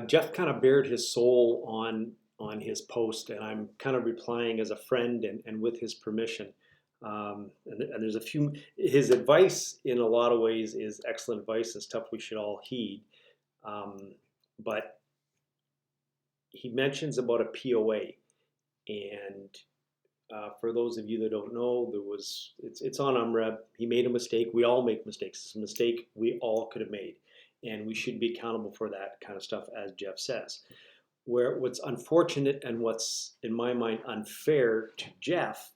Jeff kind of bared his soul on his post, and I'm kind of replying as a friend and with his permission. And there's a few. His advice, in a lot of ways, is excellent advice and stuff we should all heed. Um, but he mentions about a POA, and for those of you that don't know, it's on UMREB. He made a mistake. We all make mistakes. It's a mistake we all could have made, and we should be accountable for that kind of stuff, as Jeff says. What's unfortunate and what's in my mind unfair to Jeff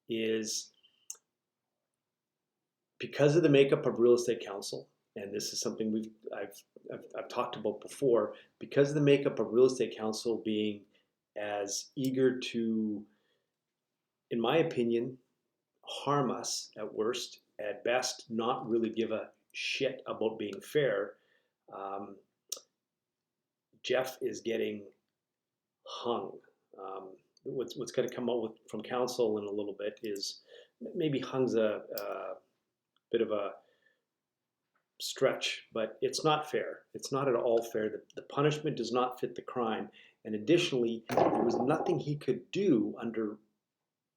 is because of the makeup of real estate counsel, and this is something I've talked about before, because of the makeup of real estate counsel being as eager to, in my opinion, harm us at worst, at best, not really give a shit about being fair. Um, Jeff is getting hung. What's going to come out from council in a little bit is maybe hung's a bit of a stretch, but it's not fair. It's not at all fair. The punishment does not fit the crime. And additionally, there was nothing he could do under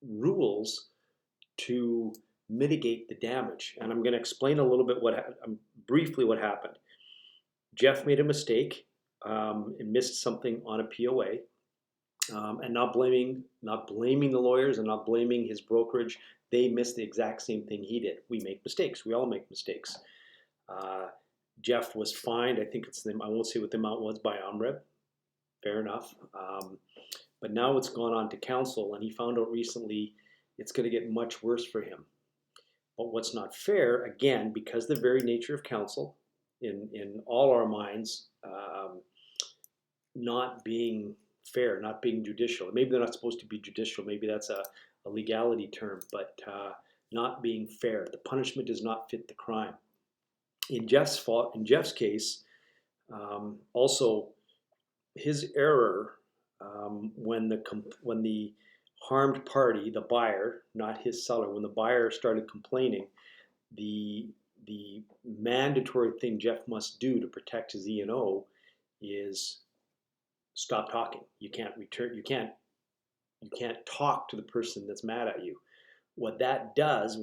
rules to mitigate the damage. And I'm going to explain a little bit briefly what happened. Jeff made a mistake and missed something on a POA, and not blaming the lawyers and not blaming his brokerage. They missed the exact same thing he did. We make mistakes. We all make mistakes. Jeff was fined. I think I won't say what the amount was by UMREB. Fair enough. But now it's gone on to council, and he found out recently it's going to get much worse for him. But what's not fair, again, because the very nature of counsel, in all our minds, not being fair, not being judicial. Maybe they're not supposed to be judicial. Maybe that's a legality term, but not being fair. The punishment does not fit the crime. In Jeff's case, also his error when the harmed party, the buyer, not his seller, when the buyer started complaining, the mandatory thing Jeff must do to protect his E&O is stop talking. You can't talk to the person that's mad at you. What that has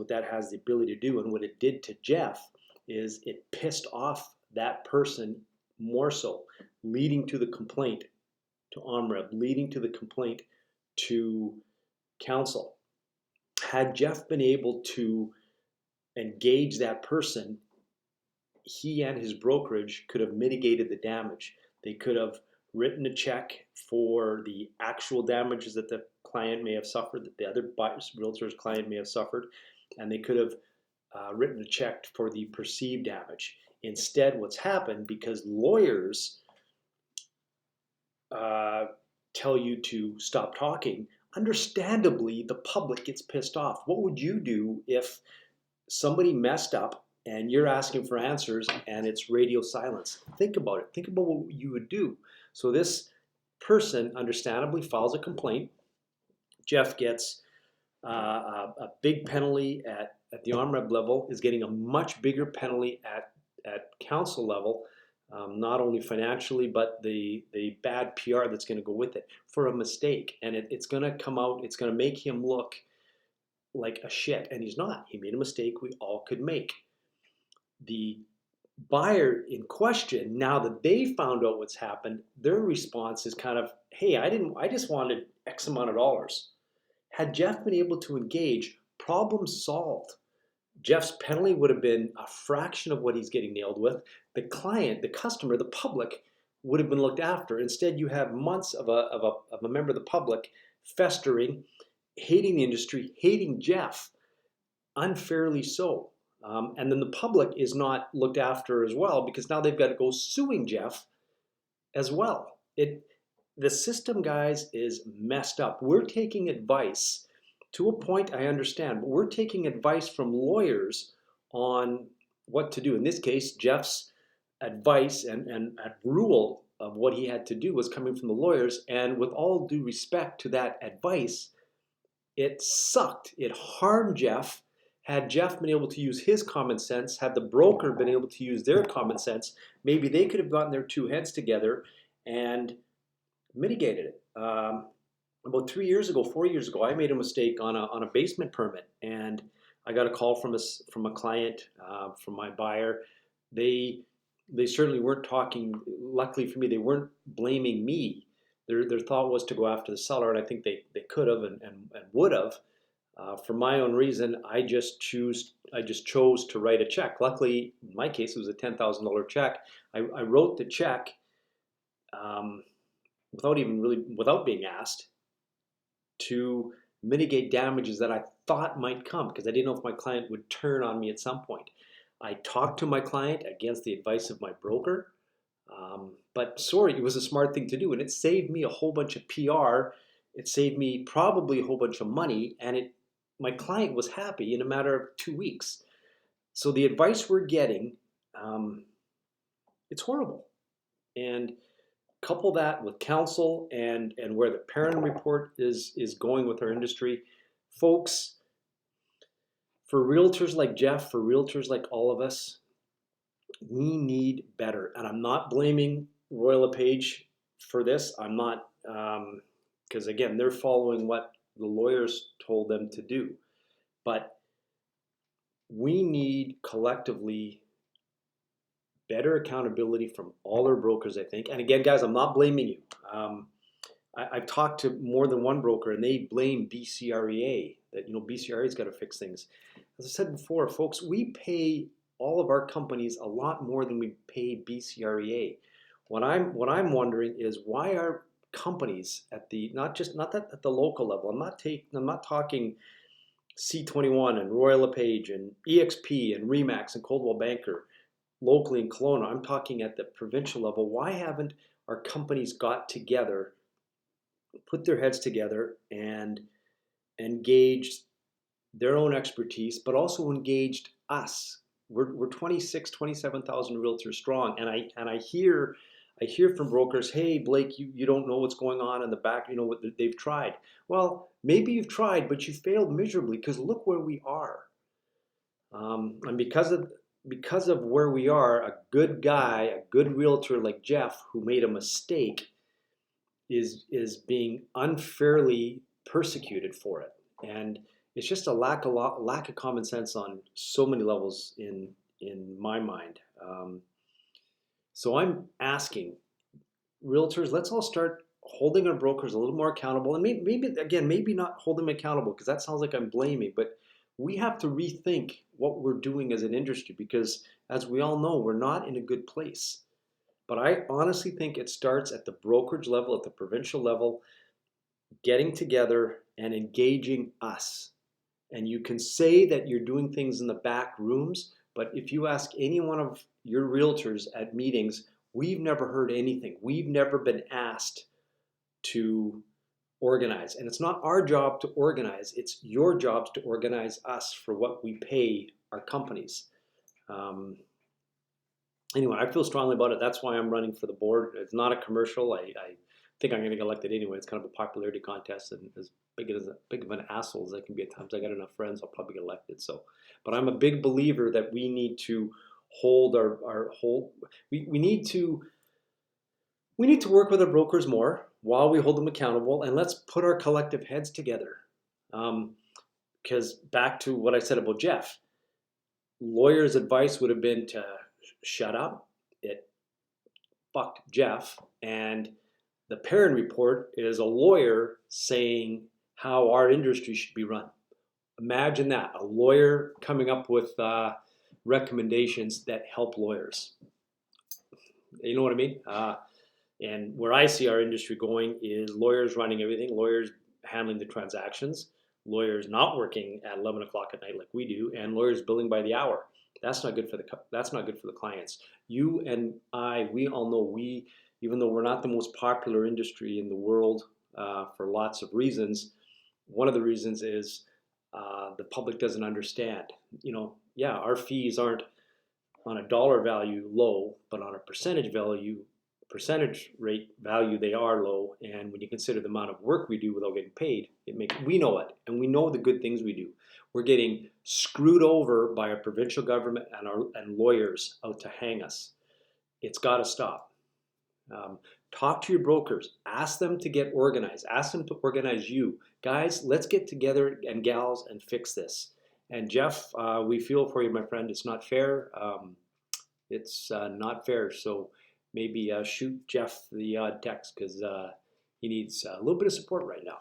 the ability to do, and what it did to Jeff, is it pissed off that person more so, leading to the complaint to OMREB, leading to the complaint to council. Had Jeff been able to engage that person, he and his brokerage could have mitigated the damage. They could have written a check for the actual damages that the client may have suffered, that the other realtor's client may have suffered, and they could have written a check for the perceived damage. Instead, what's happened, because lawyers tell you to stop talking, understandably, the public gets pissed off. What would you do if somebody messed up and you're asking for answers and it's radio silence? Think about it. Think about what you would do. So this person understandably files a complaint. Jeff gets a big penalty at the OMREB level, is getting a much bigger penalty at council level, not only financially, but the bad PR that's going to go with it for a mistake. And it's going to come out, it's going to make him look like a shit. And he's not. He made a mistake we all could make. The buyer in question, now that they found out what's happened, their response is kind of, hey, I just wanted X amount of dollars. Had Jeff been able to engage, problem solved. Jeff's penalty would have been a fraction of what he's getting nailed with. The client, the customer, the public would have been looked after. Instead, you have months of a member of the public festering, hating the industry, hating Jeff, unfairly so. And then the public is not looked after as well, because now they've got to go suing Jeff as well. The system, guys, is messed up. We're taking advice. To a point, I understand, but we're taking advice from lawyers on what to do. In this case, Jeff's advice and rule of what he had to do was coming from the lawyers, and with all due respect to that advice, it sucked. It harmed Jeff, Had Jeff been able to use his common sense, had the broker been able to use their common sense, maybe they could have gotten their two heads together and mitigated it. About 3 years ago, 4 years ago, I made a mistake on a basement permit, and I got a call from a client, from my buyer. They certainly weren't talking. Luckily for me, they weren't blaming me. Their thought was to go after the seller, and I think they could have and would have. For my own reason, I just chose to write a check. Luckily, in my case, it was a $10,000 check. I wrote the check um, without being asked, to mitigate damages that I thought might come, because I didn't know if my client would turn on me at some point. I talked to my client against the advice of my broker, but sorry, it was a smart thing to do, and it saved me a whole bunch of PR. It saved me probably a whole bunch of money, and my client was happy in a matter of 2 weeks. So the advice we're getting, um, it's horrible, and couple that with counsel and where the parent report is going with our industry, folks. For realtors like Jeff, for realtors like all of us, we need better. And I'm not blaming Royal LePage for this. I'm not, because again, they're following what the lawyers told them to do. But we need collectively better accountability from all our brokers, I think. And again, guys, I'm not blaming you. I've talked to more than one broker, and they blame BCREA, that BCREA's got to fix things. As I said before, folks, we pay all of our companies a lot more than we pay BCREA. What I'm wondering is, why are companies at the not that at the local level. I'm not talking C21 and Royal LePage and EXP and Remax and Coldwell Banker locally in Kelowna. I'm talking at the provincial level. Why haven't our companies got together, put their heads together, and engaged their own expertise, but also engaged us? We're 26, 27,000 realtors strong, and I hear from brokers, hey Blake, you don't know what's going on in the back. You know what they've tried. Well, maybe you've tried, but you failed miserably, because look where we are. And because of where we are, a good guy, a good realtor like Jeff, who made a mistake, is being unfairly persecuted for it. And it's just a lack of common sense on so many levels in my mind. So I'm asking realtors, let's all start holding our brokers a little more accountable, and maybe not hold them accountable, because that sounds like I'm blaming, but we have to rethink what we're doing as an industry, because as we all know, we're not in a good place. But I honestly think it starts at the brokerage level, at the provincial level, getting together and engaging us. And you can say that you're doing things in the back rooms, but if you ask any one of your realtors at meetings, we've never heard anything. We've never been asked to organize. And it's not our job to organize, it's your jobs to organize us for what we pay our companies. Anyway, I feel strongly about it. That's why I'm running for the board. It's not a commercial. I think I'm going to get elected anyway. It's kind of a popularity contest, and as big of an asshole as I can be at times, I got enough friends, I'll probably get elected. So, but I'm a big believer that we need to hold our whole. We need to work with our brokers more while we hold them accountable, and let's put our collective heads together. Because back to what I said about Jeff, lawyers' advice would have been to shut up. It fucked Jeff. And the parent report is a lawyer saying how our industry should be run. Imagine that, a lawyer coming up with recommendations that help lawyers. You know what I mean? And where I see our industry going is lawyers running everything, lawyers handling the transactions, lawyers not working at 11 o'clock at night like we do, and lawyers billing by the hour. That's not good for the clients. You and I, we all know, even though we're not the most popular industry in the world for lots of reasons, one of the reasons is the public doesn't understand. Our fees aren't on a dollar value low, but on a percentage value percentage rate value, they are low. And when you consider the amount of work we do without getting paid, we know it, and we know the good things we do. We're getting screwed over by our provincial government and lawyers out to hang us. It's got to stop. Talk to your brokers. Ask them to get organized. Ask them to organize you. Guys, let's get together, and gals, and fix this. And Jeff, we feel for you, my friend. It's not fair. It's not fair. So maybe shoot Jeff the odd text, because he needs a little bit of support right now.